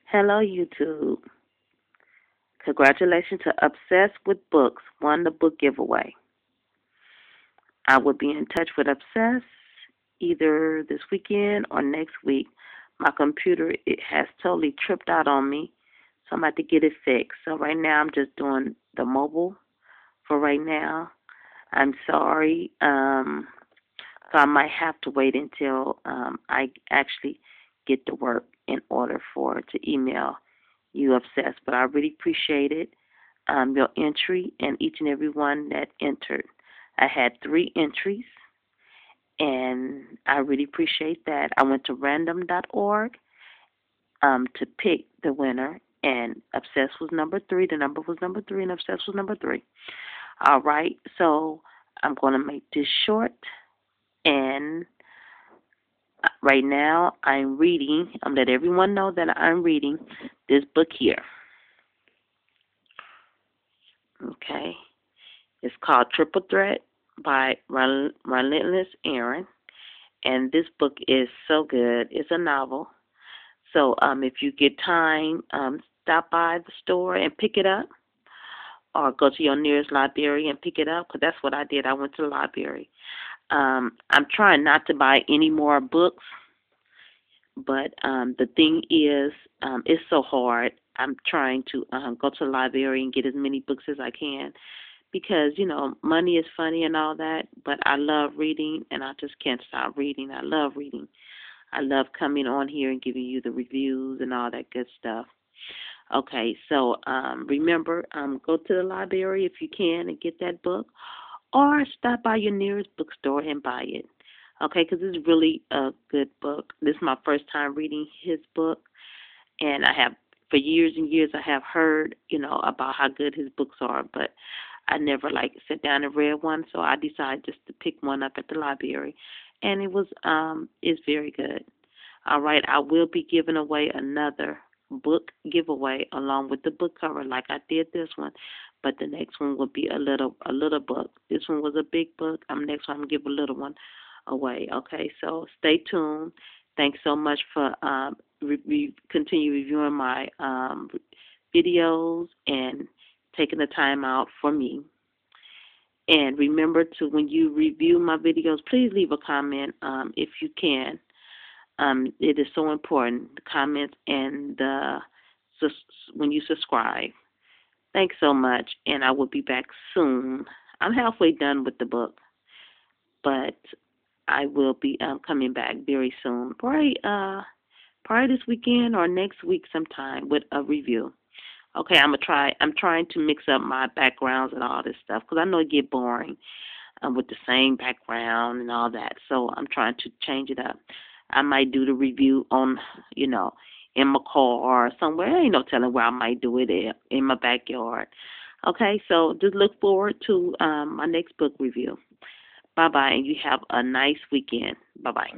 Hello, YouTube. Congratulations to Obsessed with Books won the book giveaway. I will be in touch with Obsessed either this weekend or next week. My computer it has totally tripped out on me, so I'm about to get it fixed. So right now I'm just doing the mobile for right now. I'm sorry. So I might have to wait until I actually get to work in order for to email you Obsessed. But I really appreciate it. Your entry and each and every one that entered. I had 3 entries, and I really appreciate that. I went to random.org to pick the winner, and Obsessed was number 3. The number was number 3, and Obsessed was number 3. All right, so I'm going to make this short, and right now I'm reading. I'm letting everyone know that I'm reading this book here. Okay. It's called Triple Threat by Relentless Aaron, and this book is so good. It's a novel. So if you get time, stop by the store and pick it up, or go to your nearest library and pick it up, because that's what I did. I went to the library. I'm trying not to buy any more books, but the thing is, it's so hard. I'm trying to go to the library and get as many books as I can because, money is funny and all that, but I love reading and I just can't stop reading. I love reading. I love coming on here and giving you the reviews and all that good stuff. Okay, so remember, go to the library if you can and get that book, or stop by your nearest bookstore and buy it. Okay, because it's really a good book. This is my first time reading his book, and I have, for years and years, I have heard, about how good his books are, but I never sat down and read one, so I decided just to pick one up at the library, and it's very good. All right, I will be giving away another book giveaway along with the book cover, like I did this one, but the next one will be a little book. This one was a big book. Next one I'm gonna give a little one away. Okay, so stay tuned. Thanks so much for continue reviewing my videos and taking the time out for me. And remember to, when you review my videos, please leave a comment if you can. It is so important, the comments and when you subscribe. Thanks so much, and I will be back soon. I'm halfway done with the book, but I will be coming back very soon, probably this weekend or next week sometime with a review. Okay, I'm trying to mix up my backgrounds and all this stuff because I know it get boring with the same background and all that. So I'm trying to change it up. I might do the review on, in my car or somewhere. There ain't no telling where I might do it in my backyard. Okay, so just look forward to my next book review. Bye-bye, and you have a nice weekend. Bye-bye.